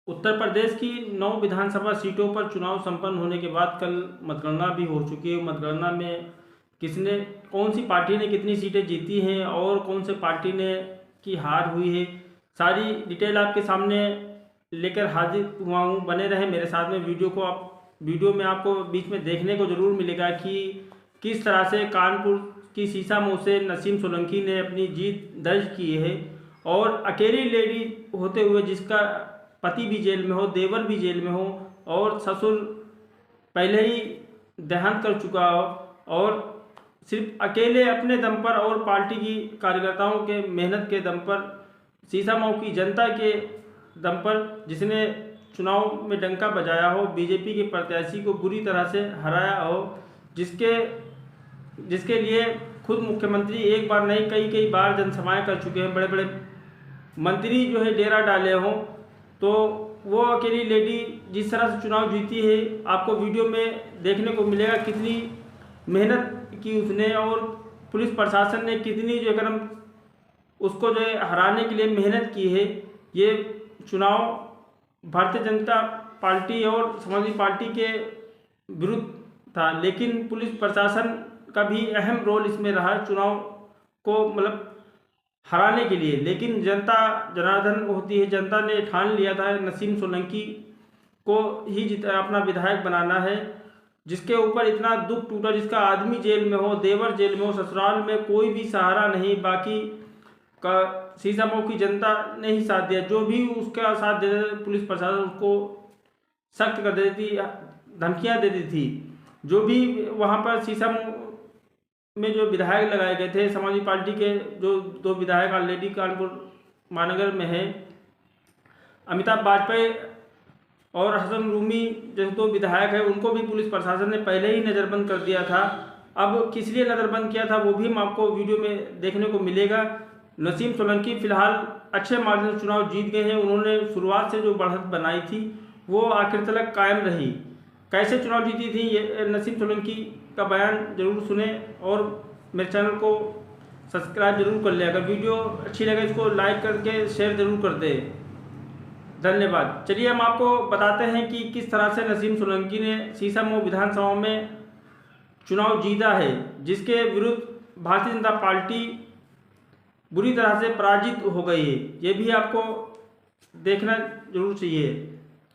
उत्तर प्रदेश की 9 विधानसभा सीटों पर चुनाव संपन्न होने के बाद कल मतगणना भी हो चुकी है। मतगणना में किसने कौन सी पार्टी ने कितनी सीटें जीती हैं और कौन से पार्टी ने की हार हुई है, सारी डिटेल आपके सामने लेकर हाजिर हुआ हूँ। बने रहे मेरे साथ में। वीडियो में आपको बीच में देखने को ज़रूर मिलेगा कि किस तरह से कानपुर की सीसामऊ से नसीम सोलंकी ने अपनी जीत दर्ज की है और अकेली लेडी होते हुए, जिसका पति भी जेल में हो, देवर भी जेल में हो और ससुर पहले ही देहांत कर चुका हो, और सिर्फ अकेले अपने दम पर और पार्टी की कार्यकर्ताओं के मेहनत के दम पर, सीसामऊ की जनता के दम पर, जिसने चुनाव में डंका बजाया हो, बीजेपी के प्रत्याशी को बुरी तरह से हराया हो, जिसके लिए खुद मुख्यमंत्री एक बार नहीं कई बार जनसभाएं कर चुके हैं, बड़े बड़े मंत्री जो है डेरा डाले हों, तो वो अकेली लेडी जिस तरह से चुनाव जीती है, आपको वीडियो में देखने को मिलेगा कितनी मेहनत की उसने और पुलिस प्रशासन ने कितनी जो है उसको जो है हराने के लिए मेहनत की है। ये चुनाव भारतीय जनता पार्टी और समाजवादी पार्टी के विरुद्ध था, लेकिन पुलिस प्रशासन का भी अहम रोल इसमें रहा चुनाव को मतलब हराने के लिए। लेकिन जनता जनार्दन होती है, जनता ने ठान लिया था नसीम सोलंकी को ही अपना विधायक बनाना है, जिसके ऊपर इतना दुख टूटा, जिसका आदमी जेल में हो, देवर जेल में हो, ससुराल में कोई भी सहारा नहीं, बाकी का सीसामऊ की जनता ने ही साथ दिया। जो भी उसका साथ दे देते पुलिस प्रशासन उसको सख्त कर देती थी, धमकियाँ देती थी। जो भी वहाँ पर सीसामऊ में जो विधायक लगाए गए थे, समाजवादी पार्टी के जो 2 विधायक ऑलरेडी कानपुर महानगर में हैं, अमिताभ वाजपेयी और हसन रूमी जैसे 2 विधायक हैं, उनको भी पुलिस प्रशासन ने पहले ही नज़रबंद कर दिया था। अब किस लिए नज़रबंद किया था वो भी हम आपको वीडियो में देखने को मिलेगा। नसीम सोलंकी फिलहाल अच्छे मार्जिन से चुनाव जीत गए हैं। उन्होंने शुरुआत से जो बढ़त बनाई थी वो आखिर तक कायम रही। कैसे चुनाव जीती थी ये नसीम सोलंकी का बयान जरूर सुने और मेरे चैनल को सब्सक्राइब जरूर कर ले। अगर वीडियो अच्छी लगे इसको लाइक करके शेयर जरूर कर दे। धन्यवाद। चलिए हम आपको बताते हैं कि किस तरह से नसीम सोलंकी ने सीसामऊ विधानसभा में चुनाव जीता है, जिसके विरुद्ध भारतीय जनता पार्टी बुरी तरह से पराजित हो गई है। ये भी आपको देखना जरूर चाहिए।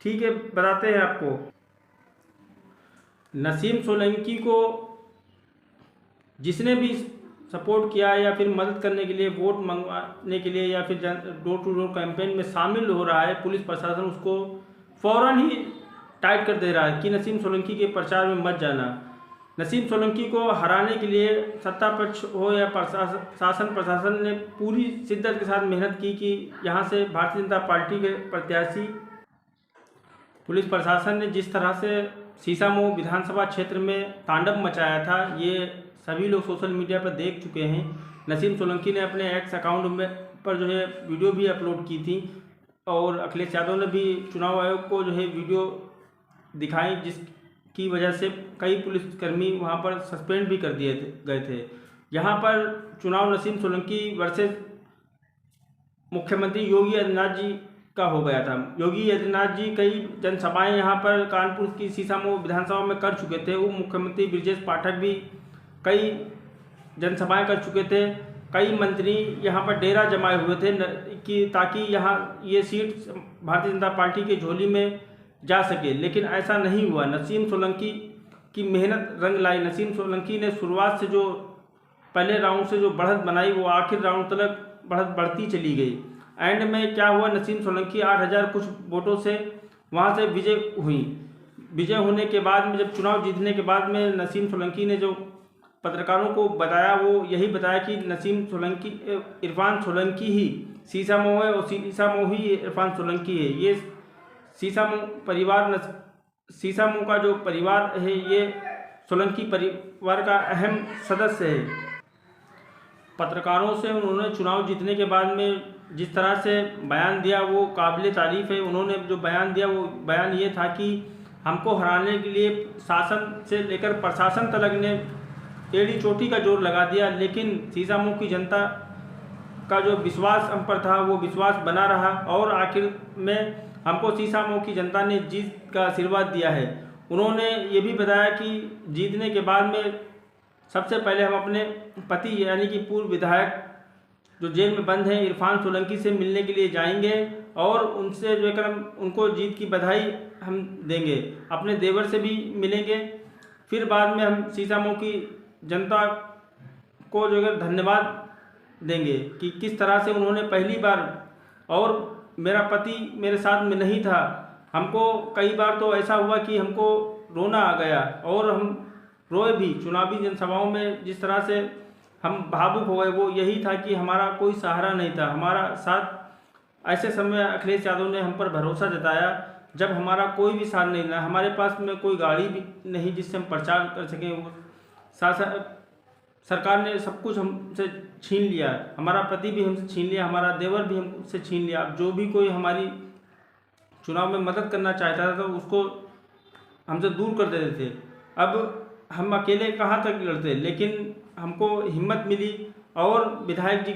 ठीक है, बताते हैं आपको। नसीम सोलंकी को जिसने भी सपोर्ट किया या फिर मदद करने के लिए, वोट मंगवाने के लिए या फिर डोर टू डोर कैंपेन में शामिल हो रहा है, पुलिस प्रशासन उसको फौरन ही टाइट कर दे रहा है कि नसीम सोलंकी के प्रचार में मत जाना। नसीम सोलंकी को हराने के लिए सत्ता पक्ष हो या शासन प्रशासन ने पूरी शिद्दत के साथ मेहनत की कि यहाँ से भारतीय जनता पार्टी के प्रत्याशी, पुलिस प्रशासन ने जिस तरह से सीसामऊ विधानसभा क्षेत्र में तांडव मचाया था, ये सभी लोग सोशल मीडिया पर देख चुके हैं। नसीम सोलंकी ने अपने एक्स अकाउंट में पर जो है वीडियो भी अपलोड की थी और अखिलेश यादव ने भी चुनाव आयोग को जो है वीडियो दिखाई, जिसकी वजह से कई पुलिसकर्मी वहां पर सस्पेंड भी कर दिए गए थे। यहाँ पर चुनाव नसीम सोलंकी वर्सेस मुख्यमंत्री योगी आदित्यनाथ जी का हो गया था। योगी आदित्यनाथ जी कई जनसभाएं यहाँ पर कानपुर की सीसामऊ विधानसभा में कर चुके थे। उप मुख्यमंत्री ब्रजेश पाठक भी कई जनसभाएं कर चुके थे। कई मंत्री यहाँ पर डेरा जमाए हुए थे कि ताकि यहाँ ये सीट भारतीय जनता पार्टी के झोली में जा सके, लेकिन ऐसा नहीं हुआ। नसीम सोलंकी की मेहनत रंग लाई। नसीम सोलंकी ने शुरुआत से जो पहले राउंड से जो बढ़त बनाई वो आखिर राउंड तक बढ़त बढ़ती चली गई। एंड में क्या हुआ, नसीम सोलंकी 8000 कुछ वोटों से वहाँ से विजय हुई। विजय होने के बाद में, जब चुनाव जीतने के बाद में नसीम सोलंकी ने जो पत्रकारों को बताया वो यही बताया कि नसीम सोलंकी, इरफान सोलंकी ही सीसामऊ है और सीसामऊ ही इरफान सोलंकी है। ये सीसामऊ परिवार, सीसामऊ का जो परिवार है ये सोलंकी परिवार का अहम सदस्य है। पत्रकारों से उन्होंने चुनाव जीतने के बाद में जिस तरह से बयान दिया वो काबिल तारीफ़ है। उन्होंने जो बयान दिया वो बयान ये था कि हमको हराने के लिए शासन से लेकर प्रशासन तक ने एड़ी चोटी का जोर लगा दिया, लेकिन सीसामऊ की जनता का जो विश्वास हम पर था वो विश्वास बना रहा और आखिर में हमको सीसामऊ की जनता ने जीत का आशीर्वाद दिया है। उन्होंने ये भी बताया कि जीतने के बाद में सबसे पहले हम अपने पति यानी कि पूर्व विधायक जो जेल में बंद हैं इरफान सोलंकी से मिलने के लिए जाएंगे और उनसे जो है उनको जीत की बधाई हम देंगे, अपने देवर से भी मिलेंगे। फिर बाद में हम सीसामऊ की जनता को जो है धन्यवाद देंगे कि किस तरह से उन्होंने पहली बार, और मेरा पति मेरे साथ में नहीं था, हमको कई बार तो ऐसा हुआ कि हमको रोना आ गया और हम रोए भी। चुनावी जनसभाओं में जिस तरह से हम भावुक हो गए वो यही था कि हमारा कोई सहारा नहीं था हमारा साथ। ऐसे समय अखिलेश यादव ने हम पर भरोसा जताया जब हमारा कोई भी साथ नहीं था, हमारे पास में कोई गाड़ी भी नहीं जिससे हम प्रचार कर सकें। सरकार ने सब कुछ हमसे छीन लिया, हमारा पति भी हमसे छीन लिया, हमारा देवर भी हमसे छीन लिया। अब जो भी कोई हमारी चुनाव में मदद करना चाहता था तो उसको हमसे दूर कर देते थे। अब हम अकेले कहाँ तक लड़ते, लेकिन हमको हिम्मत मिली और विधायक जी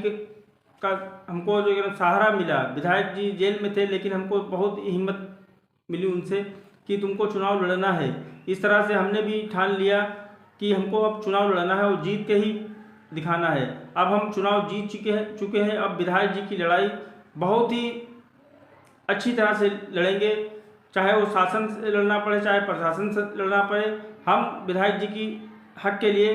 का हमको जो सहारा मिला। विधायक जी जेल में थे लेकिन हमको बहुत हिम्मत मिली उनसे कि तुमको चुनाव लड़ना है। इस तरह से हमने भी ठान लिया कि हमको अब चुनाव लड़ना है और जीत के ही दिखाना है। अब हम चुनाव जीत चुके हैं। अब विधायक जी की लड़ाई बहुत ही अच्छी तरह से लड़ेंगे, चाहे वो शासन से लड़ना पड़े चाहे प्रशासन से लड़ना पड़े। हम विधायक जी की हक के लिए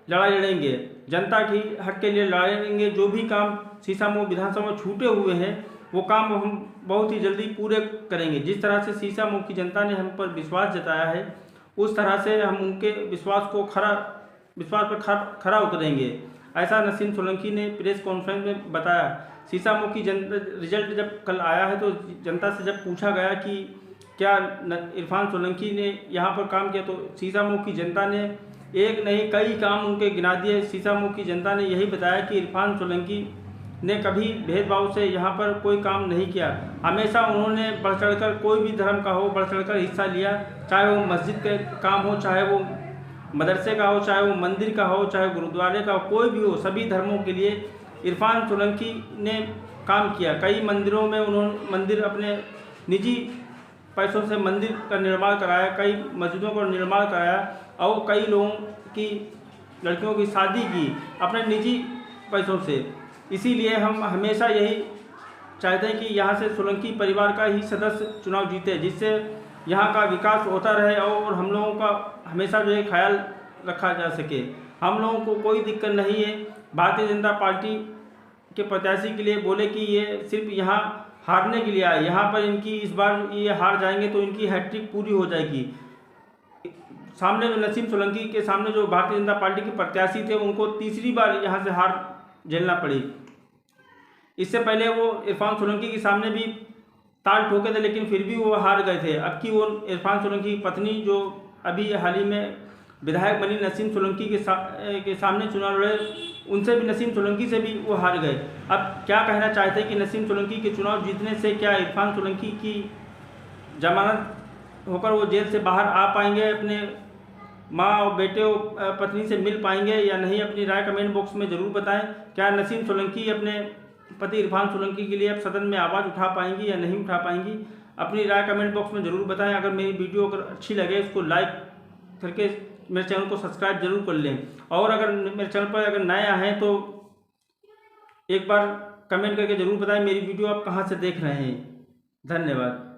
लड़ाई लड़ेंगे, जनता की हक के लिए लड़ाई लड़ेंगे। जो भी काम सीसामऊ विधानसभा में छूटे हुए हैं वो काम हम बहुत ही जल्दी पूरे करेंगे। जिस तरह से सीसामऊ की जनता ने हम पर विश्वास जताया है उस तरह से हम उनके विश्वास पर खरा उतरेंगे, ऐसा नसीम सोलंकी ने प्रेस कॉन्फ्रेंस में बताया। सीसामऊ की रिजल्ट जब कल आया है तो जनता से जब पूछा गया कि क्या इरफान सोलंकी ने यहाँ पर काम किया, तो सीसामऊ की जनता ने एक नहीं कई काम उनके गिना दिए। सीसामऊ की जनता ने यही बताया कि इरफान सोलंकी ने कभी भेदभाव से यहाँ पर कोई काम नहीं किया। हमेशा उन्होंने बढ़ चढ़कर कोई भी धर्म का हो बढ़ चढ़कर हिस्सा लिया, चाहे वो मस्जिद का काम हो, चाहे वो मदरसे का हो, चाहे वो मंदिर का हो, चाहे गुरुद्वारे का हो, कोई भी हो, सभी धर्मों के लिए इरफान सोलंकी ने काम किया। कई मंदिरों में उन्होंने मंदिर अपने निजी पैसों से मंदिर का निर्माण कराया, कई मस्जिदों का निर्माण कराया और कई लोगों की लड़कियों की शादी की अपने निजी पैसों से। इसीलिए हम हमेशा यही चाहते हैं कि यहाँ से सोलंकी परिवार का ही सदस्य चुनाव जीते, जिससे यहाँ का विकास होता रहे और हम लोगों का हमेशा जो है ख्याल रखा जा सके। हम लोगों को कोई दिक्कत नहीं है। भारतीय जनता पार्टी के प्रत्याशी के लिए बोले कि ये सिर्फ यहाँ हारने के लिए आए, यहाँ पर इनकी इस बार ये हार जाएंगे तो इनकी हैट्रिक पूरी हो जाएगी। सामने जो नसीम सोलंकी के सामने जो भारतीय जनता पार्टी के प्रत्याशी थे उनको तीसरी बार यहाँ से हार झेलना पड़ी। इससे पहले वो इरफान सोलंकी के सामने भी ताल ठोके थे लेकिन फिर भी वो हार गए थे। अब की वो इरफान सोलंकी की पत्नी जो अभी हाल ही में विधायक बनी नसीम सोलंकी के सामने चुनाव लड़े, उनसे भी नसीम सोलंकी से भी वो हार गए। अब क्या कहना चाहते हैं कि नसीम सोलंकी के चुनाव जीतने से क्या इरफान सोलंकी की जमानत होकर वो जेल से बाहर आ पाएंगे, अपने माँ और बेटे और पत्नी से मिल पाएंगे या नहीं? अपनी राय कमेंट बॉक्स में ज़रूर बताएं। क्या नसीम सोलंकी अपने पति इरफान सोलंकी के लिए अब सदन में आवाज़ उठा पाएंगी या नहीं उठा पाएंगी? अपनी राय कमेंट बॉक्स में ज़रूर बताएं। अगर मेरी वीडियो अगर अच्छी लगे इसको लाइक करके मेरे चैनल को सब्सक्राइब जरूर कर लें, और अगर मेरे चैनल पर अगर नए आए हैं तो एक बार कमेंट करके ज़रूर बताएं मेरी वीडियो आप कहाँ से देख रहे हैं। धन्यवाद।